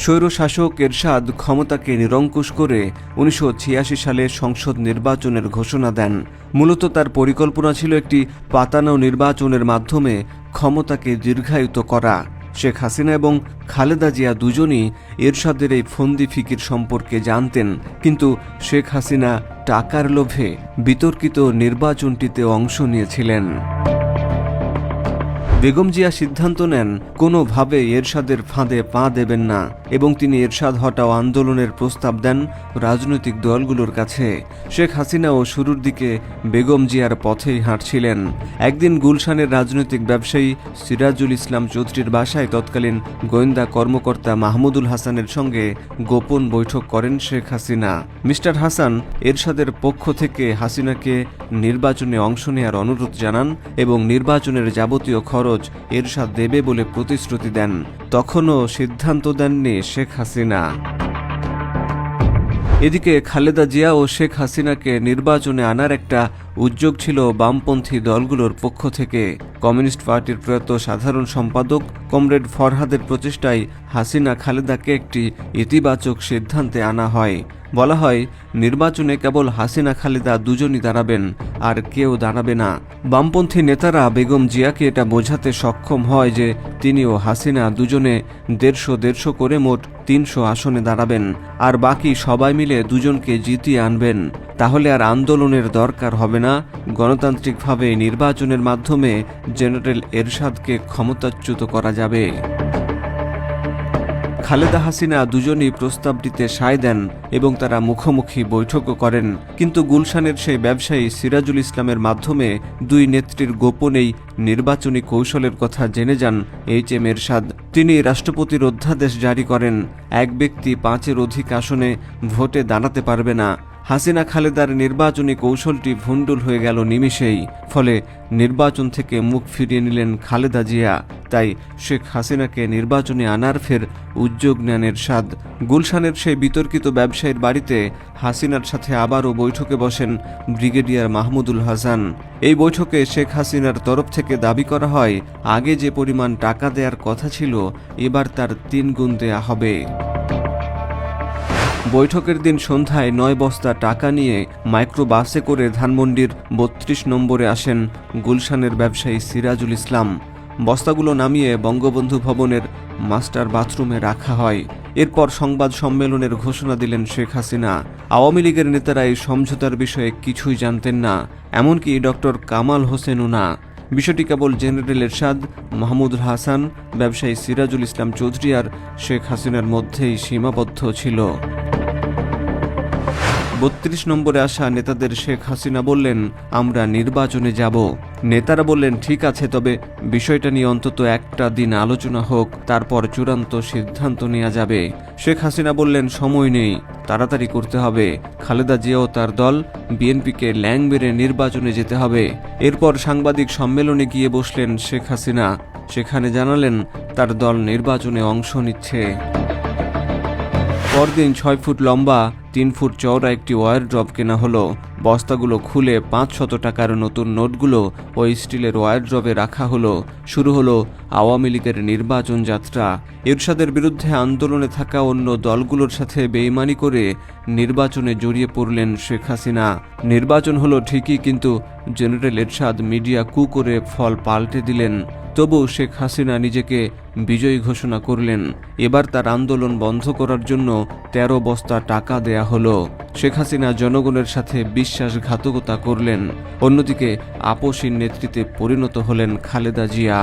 স্বৈরশাসক এরশাদ ক্ষমতাকে নিরঙ্কুশ করে ১৯৮৬ সালে সংসদ নির্বাচনের ঘোষণা দেন। মূলত তার পরিকল্পনা ছিল একটি পাতানো নির্বাচনের মাধ্যমে ক্ষমতাকে দীর্ঘায়িত করা। শেখ হাসিনা এবং খালেদা জিয়া দুজনই এরশাদের এই ফন্দি ফিকির সম্পর্কে জানতেন, কিন্তু শেখ হাসিনা টাকার লোভে বিতর্কিত নির্বাচনটিতে অংশ নিয়েছিলেন। বেগম জিয়া সিদ্ধান্ত নেন কোনোভাবে এরশাদের ফাঁদে পা দেবেন না এবং তিনি এরশাদ হটাও আন্দোলনের প্রস্তাব দেন রাজনৈতিক দলগুলোর কাছে। শেখ হাসিনাও শুরুর দিকে বেগম জিয়ার পথেই হাঁটছিলেন। একদিন গুলশানের রাজনৈতিক ব্যবসায়ী সিরাজুল ইসলাম চৌধুরীর বাসায় তৎকালীন গোয়েন্দা কর্মকর্তা মাহমুদুল হাসানের সঙ্গে গোপন বৈঠক করেন শেখ হাসিনা। মিস্টার হাসান এরশাদের পক্ষ থেকে হাসিনাকে নির্বাচনে অংশ নেওয়ার অনুরোধ জানান এবং নির্বাচনের যাবতীয় খরচ এরশাদ দেবে বলে প্রতিশ্রুতি দেন। তখনও সিদ্ধান্ত দেননি শেখ হাসিনা। এদিকে খালেদা জিয়া ও শেখ হাসিনাকে নির্বাচনে আনার একটা উদ্যোগ ছিল বামপন্থী দলগুলোর পক্ষ থেকে। কমিউনিস্ট পার্টির প্রয়াত সাধারণ সম্পাদক কমরেড ফরহাদের প্রচেষ্টায় হাসিনা খালেদাকে একটি ইতিবাচক সিদ্ধান্তে আনা হয়। বলা হয়, নির্বাচনে কেবল হাসিনা খালেদা দুজনই দাঁড়াবেন, আর কেউ দাঁড়াবে না। বামপন্থী নেতারা বেগম জিয়াকে এটা বোঝাতে সক্ষম হয় যে তিনি ও হাসিনা দুজনে ১৫০ করে মোট ৩০০ আসনে দাঁড়াবেন, আর বাকি সবাই মিলে দুজনকে জিতিয়ে আনবেন। তাহলে আর আন্দোলনের দরকার হবে না, গণতান্ত্রিকভাবে নির্বাচনের মাধ্যমে জেনারেল এরশাদকে ক্ষমতাচ্যুত করা যাবে। খালেদা হাসিনা দুজনই প্রস্তাবটিতে সায় দেন এবং তারা মুখোমুখি বৈঠকও করেন, কিন্তু গুলশানের সেই ব্যবসায়ী সিরাজুল ইসলামের মাধ্যমে দুই নেত্রীর গোপনেই নির্বাচনী কৌশলের কথা জেনে যান এইচ.এম. এরশাদ। তিনি রাষ্ট্রপতির অধ্যাদেশ জারি করেন, এক ব্যক্তি ৫-এর অধিক আসনে ভোটে দাঁড়াতে পারবে না। হাসিনা খালেদার নির্বাচনী কৌশলটি ভণ্ডুল হয়ে গেল নিমিষেই। ফলে নির্বাচন থেকে মুখ ফিরিয়ে নিলেন খালেদা জিয়া। তাই শেখ হাসিনাকে নির্বাচনে আনার ফের উদ্যোগ নেন এরশাদ। গুলশানের সেই বিতর্কিত ব্যবসায়ীর বাড়িতে হাসিনার সাথে আবারও বৈঠকে বসেন ব্রিগেডিয়ার মাহমুদুল হাসান। এই বৈঠকে শেখ হাসিনার তরফ থেকে দাবি করা হয়, আগে যে পরিমাণ টাকা দেওয়ার কথা ছিল এবার তার ৩ গুণ দেয়া হবে। বৈঠকের দিন সন্ধ্যায় ৯ বস্তা টাকা নিয়ে মাইক্রো বাসে করে ধানমন্ডির ৩২ নম্বরে আসেন গুলশানের ব্যবসায়ী সিরাজুল ইসলাম। বস্তাগুলো নামিয়ে বঙ্গবন্ধু ভবনের মাস্টার বাথরুমে রাখা হয়। এরপর সংবাদ সম্মেলনের ঘোষণা দিলেন শেখ হাসিনা। আওয়ামী লীগের নেতারা এই সমঝোতার বিষয়ে কিছুই জানতেন না, এমনকি ডক্টর কামাল হোসেনও না। বিষয়টি কেবল জেনারেল এরশাদ, মাহমুদুল হাসান, ব্যবসায়ী সিরাজুল ইসলাম চৌধুরী আর শেখ হাসিনার মধ্যেই সীমাবদ্ধ ছিল। ৩২ নম্বরে আসা নেতাদের শেখ হাসিনা বললেন, আমরা নির্বাচনে যাব। নেতারা বললেন, ঠিক আছে, তবে বিষয়টা নিয়ে অন্তত একটা দিন আলোচনা হোক, তারপর চূড়ান্ত সিদ্ধান্ত নেওয়া যাবে। শেখ হাসিনা বললেন, সময় নেই, তাড়াতাড়ি করতে হবে। খালেদা জিয়া ও তার দল বিএনপিকে ল্যাং মেরে নির্বাচনে যেতে হবে। এরপর সাংবাদিক সম্মেলনে গিয়ে বসলেন শেখ হাসিনা। সেখানে জানালেন তার দল নির্বাচনে অংশ নিচ্ছে। পরদিন ৬ ফুট লম্বা ৩ ফুট চওড়া একটি ওয়্যার ড্রপ কেনা হলো। বস্তাগুলো খুলে ৫০০ টাকার নতুন নোটগুলো ওই স্টিলের ওয়্যার ড্রপে রাখা হলো। শুরু হলো আওয়ামী লীগের নির্বাচন যাত্রা। এরশাদের বিরুদ্ধে আন্দোলনে থাকা অন্য দলগুলোর সাথে বেইমানি করে নির্বাচনে জড়িয়ে পড়লেন শেখ হাসিনা। নির্বাচন হলো ঠিকই, কিন্তু জেনারেল এরশাদ মিডিয়া কু করে ফল পাল্টে দিলেন। তবু শেখ হাসিনা নিজেকে বিজয়ী ঘোষণা করলেন। এবার তার আন্দোলন বন্ধ করার জন্য ১৩ বস্তা টাকা দেয়া হলো। শেখ হাসিনা জনগণের সাথে বিশ্বাসঘাতকতা করলেন। অন্যদিকে আপসহীন নেতৃত্বে পরিণত হলেন খালেদা জিয়া।